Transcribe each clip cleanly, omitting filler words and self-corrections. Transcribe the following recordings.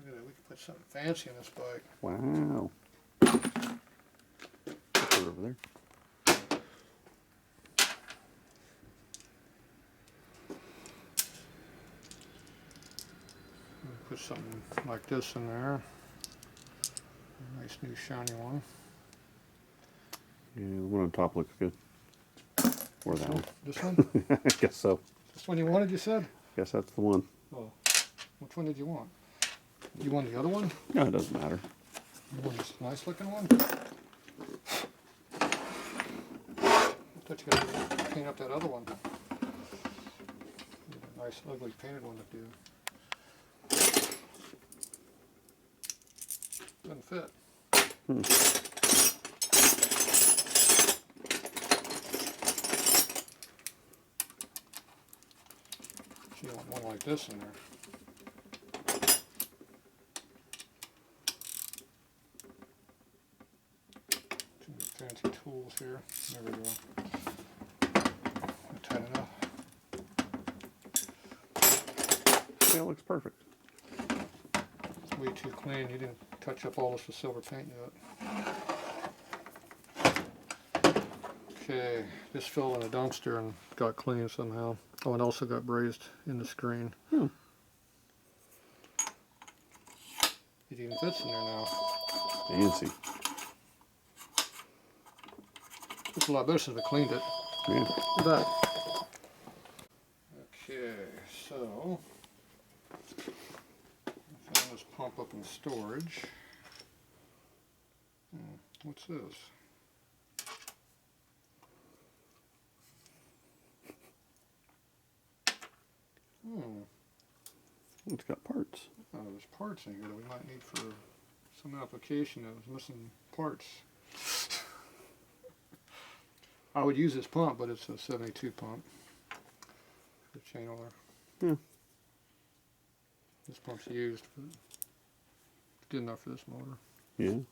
Look at it, we could put something fancy on this bike. Wow. Put it over there. Put something like this in there. A nice new shiny one. Yeah, the one on top looks good. Or that one. This one? I guess so. This one you wanted, you said? Guess that's the one. Oh. Which one did you want? You want the other one? No, it doesn't matter. You want this nice looking one? I thought you gotta paint up that other one. A nice ugly painted one to do. Doesn't fit. You want one like this in there. Too many fancy tools here. There we go. Tight enough. Yeah, it looks perfect. It's way too clean. You didn't touch up all this with silver paint yet. Okay, this fell in a dumpster and got clean somehow. Oh, and also got brazed in the screen. It even fits in there now. Fancy. It's a lot better since we cleaned it. Yeah. Look at that. Okay, so I found this pump up in storage. What's this? It's got parts. Oh, there's parts in here that we might need for some application that was missing parts. I would use this pump, but it's a 72 pump. The chain oiler. This pump's used, but it's good enough for this motor. Yeah.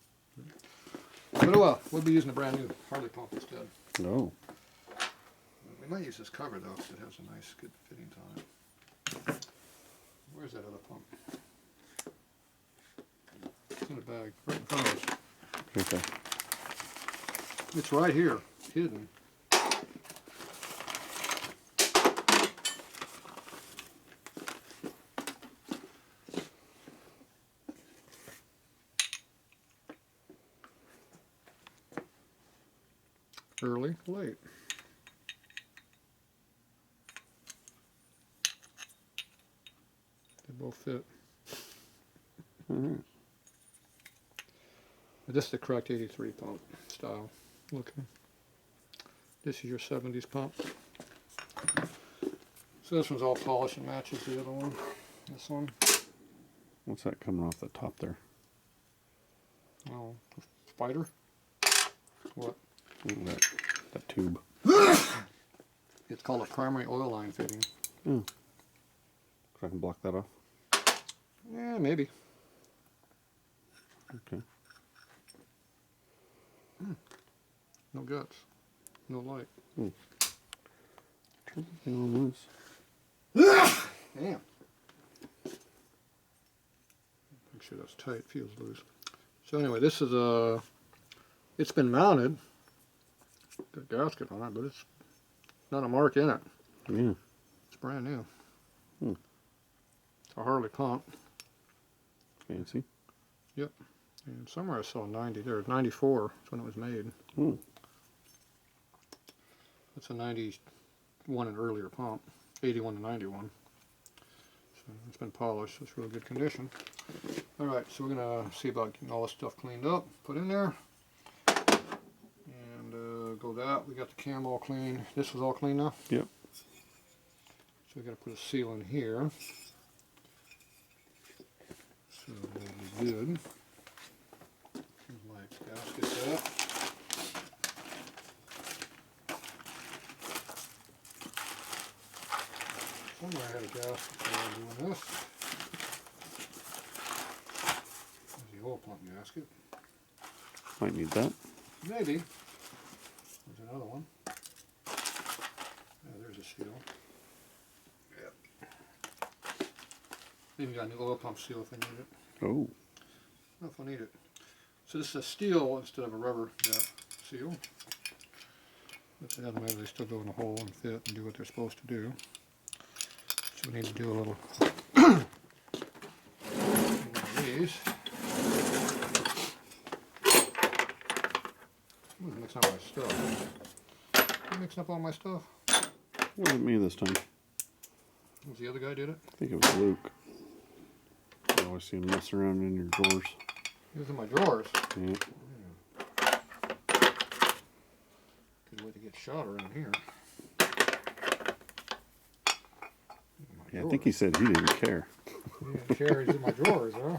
But oh well, we'll be using a brand new Harley pump instead. No. We might use this cover though, because it has a nice, good fittings on it. Where's that other pump? It's in the bag, right in front of us. Okay. It's right here, hidden. Early, late. They both fit. This is the correct 83 pump style. Looking. This is your 70s pump. So this one's all polished and matches the other one. This one. What's that coming off the top there? Oh, spider? What? Ooh, that tube. It's called a primary oil line fitting. So I can block that off? Yeah, maybe. Okay. No guts. No light. Turn the thing on loose. Damn. Make sure that's tight. Feels loose. So anyway, this is a... It's been mounted. Got a gasket on it, but it's not a mark in it. Yeah. It's brand new. It's a Harley pump. Fancy. Yep. And somewhere I saw 90 there. 94 is when it was made. It's a 91 and earlier pump. 81 to 91. So it's been polished. It's really good condition. Alright, so we're going to see about getting all this stuff cleaned up, put in there. And go that. We got the cam all clean. This was all clean now? Yep. So we got to put a seal in here. So that'll be good. Here's my gasket set. Somewhere I had a gasket while doing this. There's the oil pump gasket. Might need that. Maybe. There's another one. Yeah, there's a seal. Yep. Even got a new oil pump seal if I need it. Oh, I don't know if I need it. So this is a steel instead of a rubber seal. But it doesn't matter, they still go in the hole and fit and do what they're supposed to do. So we need to do a little one of these. I'm mixing up my stuff. I'm mixing up all my stuff. it wasn't me this time. Was the other guy did it? I think it was Luke. I always see him messing around in your drawers. These are my drawers. Yeah. Good way to get shot around here. Yeah, I think he said he didn't care. Yeah, cherries in my drawers, huh?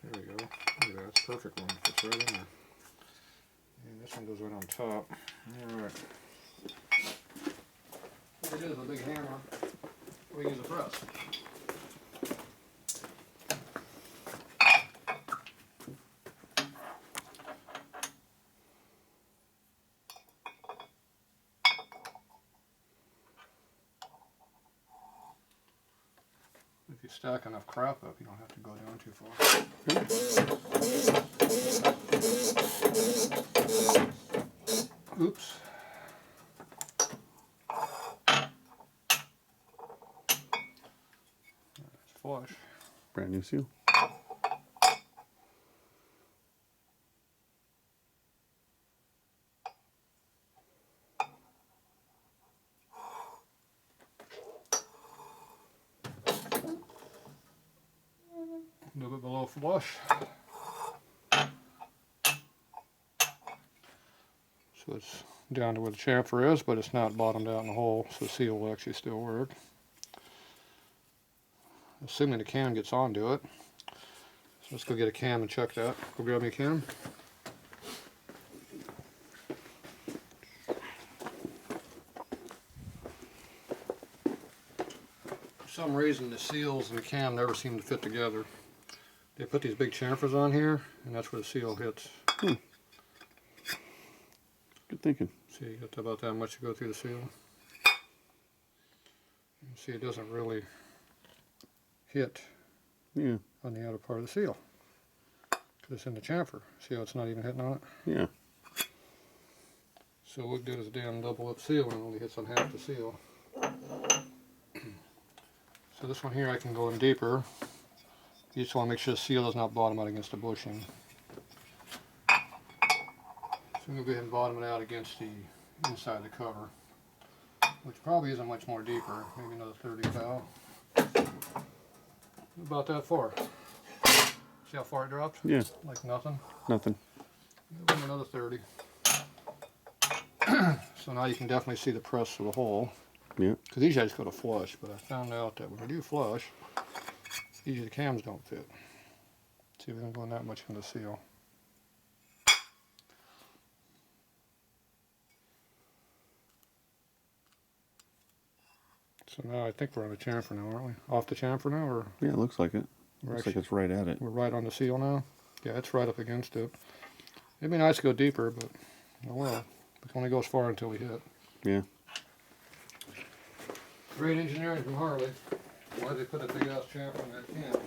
There we go. Look at that. That's a perfect one. Fits right in there. And this one goes right on top. Alright. What we do is a big hammer. We use a press. If you stack enough crap up, you don't have to go down too far. Oops. That's flush. Brand new seal. A little bit below flush. So it's down to where the chamfer is, but it's not bottomed out in the hole, so the seal will actually still work. Assuming the cam gets onto it. So let's go get a cam and check that. Go grab me a cam. For some reason the seals and the cam never seem to fit together. They put these big chamfers on here, and that's where the seal hits. Good thinking. See, you got about that much to go through the seal. You see, it doesn't really hit Yeah. on the outer part of the seal because it's in the chamfer. See how it's not even hitting on it? Yeah. So what good is a damn double up seal when it only hits on half the seal? So this one here I can go in deeper. You just want to make sure the seal does not bottom out against the bushing. So I'm going to go ahead and bottom it out against the inside of the cover, which probably isn't much more deeper, maybe another 30 thou. About that far. See how far it dropped? Yeah. Like nothing. Nothing. Another 30. So now you can definitely see the press of the hole. Yeah. Because these guys go to flush, but I found out that when we do flush, usually the cams don't fit. See, we don't go in that much in the seal. So now I think we're on the chamfer now, aren't we? Off the chamfer now, or Yeah, it looks like it. we're Looks actually, like it's right at it. we're right on the seal now? Yeah, it's right up against it. It'd be nice to go deeper, but oh well. We can only go as far until we hit. Yeah. Great engineering from Harley. Why they put a big ass chamfer in that can?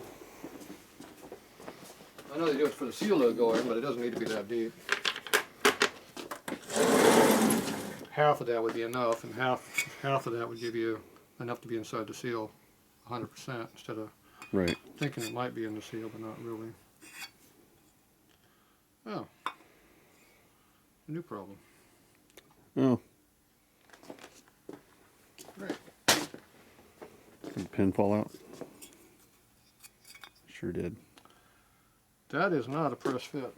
I know they do it for the seal to go in, but it doesn't need to be that deep. Half of that would be enough, and half of that would give you enough to be inside the seal 100% instead of Right. thinking it might be in the seal, but not really. Oh. A new problem. Oh, Great. did the pin fall out? Sure did. That is not a press fit.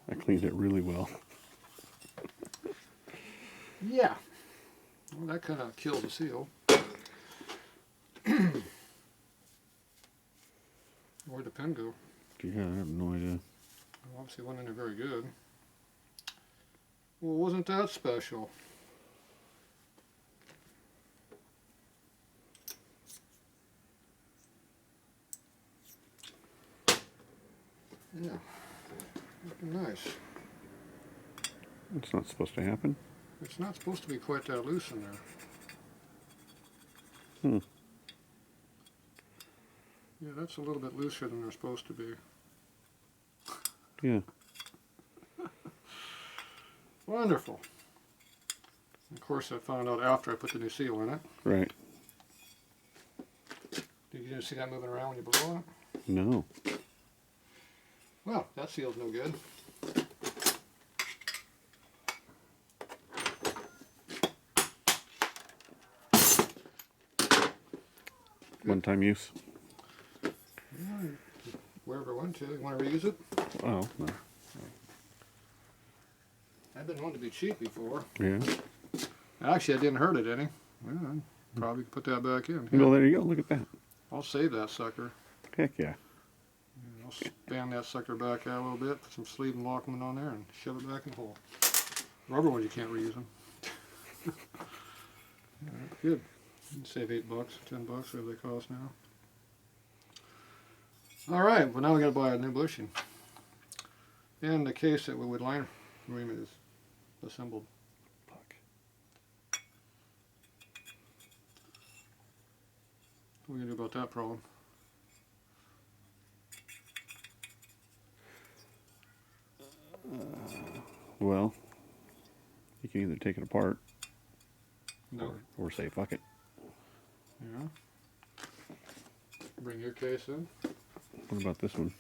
I cleaned it really well. Yeah. Well, that kind of killed the seal. Where'd the pen go? Yeah, I have no idea. Well, obviously it wasn't in there very good. Well, wasn't that special? Yeah. Looking nice. It's not supposed to happen. It's not supposed to be quite that loose in there. Hmm. Yeah, that's a little bit looser than they're supposed to be. Yeah. Wonderful. Of course, I found out after I put the new seal in it. Right. Did you see that moving around when you blew on it? No. Well, that seal's no good. One-time use. Yeah, wherever I went to, you want to reuse it? Oh, no. I've been known to be cheap before. Yeah. Actually, I didn't hurt it any. Well, I'd probably put that back in. Well, there you go. Look at that. I'll save that sucker. Heck yeah. I'll span that sucker back out a little bit, put some sleeve and locking on there, and shove it back in the hole. Rubber ones, you can't reuse them. Alright, good. You can save $8, $10, whatever they cost now. Alright, well now we gotta buy a new bushing. And the case that would line agreement is assembled. Fuck. What are we gonna do about that problem? Well, you can either take it apart No. or say fuck it. Yeah. Bring your case in. What about this one?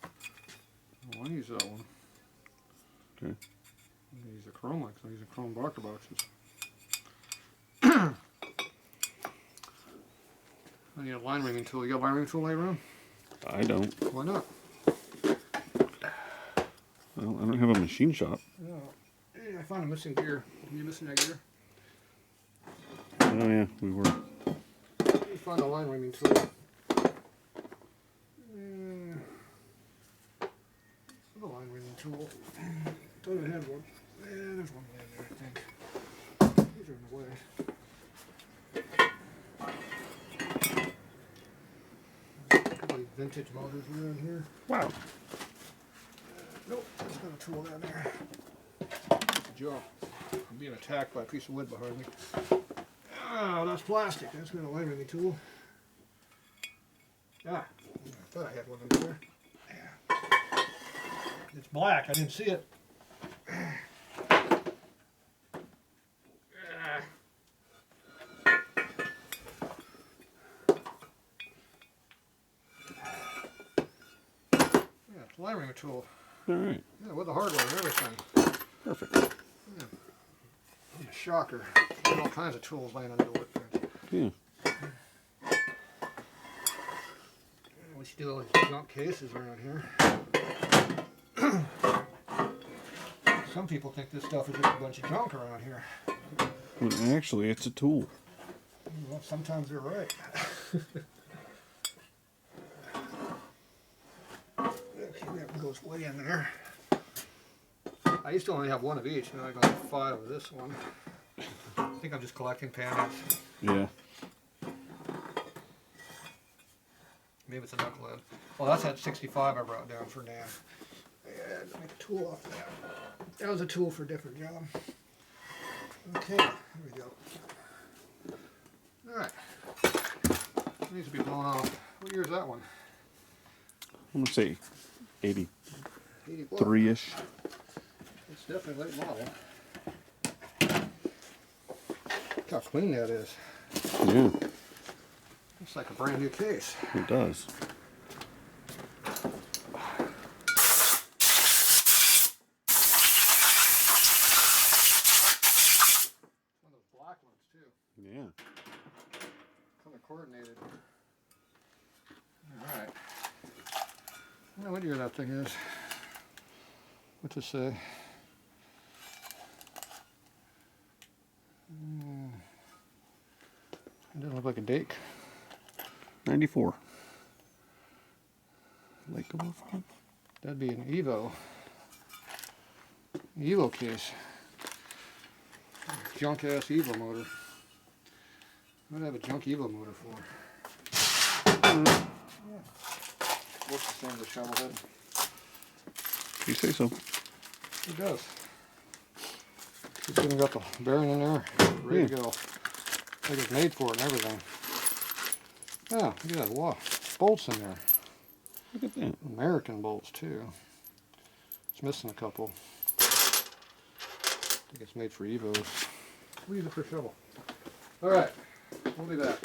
Oh, I use that one. Okay. I use a chrome like I use a chrome barker boxes. I need a line ringing tool. You got a line ringing tool laying around? I don't. Why not? Well, I don't have a machine shop. Yeah. Hey, I found a missing gear. Are you missing that gear? Oh yeah, we were. I found a line ringing tool. A line ringing tool. Thought I had one. Yeah, there's one laying there, I think. These are in the way. Probably vintage motors around here. Wow. Nope, there's not a tool down there. It's a jump. I'm being attacked by a piece of wood behind me. Oh, that's plastic. That's not a line ringing tool. Ah, I thought I had one in there. Yeah. It's black. I didn't see it. Yeah, it's a line ringing tool. All right. Yeah, with the hardware and everything. Perfect. Yeah. Yeah, shocker. Got all kinds of tools laying on the workbench. Yeah. We should do all these junk cases around here. Some people think this stuff is just a bunch of junk around here. Well, actually, it's a tool. Well, sometimes they're right. Okay, that goes way in there. I used to only have one of each, now I got 5 of this one. I think I'm just collecting panels. Yeah. Maybe it's a knucklehead. Well, that's that 65 I brought down for Dan. Yeah, to make a tool off that. That was a tool for a different job. Okay, here we go. Alright. Needs to be blown off. What year is that one? I'm gonna say 83-ish. 83-ish. It's definitely late model. Look how clean that is. Yeah, It's like a brand new case. it does. One of those black ones too. Yeah. Color coordinated. Alright. I don't know what year that thing is. What's it say? It doesn't look like a date. 94. Lake of Farm. That'd be an Evo case. Junk ass Evo motor. What do I have a junk Evo motor for? Yeah. Looks the same as a shovelhead. You say so. It does. It's even got the bearing in there, ready to go. I think it's made for it and everything. Yeah, look at that, wow, bolts in there. Look at that. American bolts too. It's missing a couple. I think it's made for Evos. We'll use it for a shovel. Alright, we'll be back.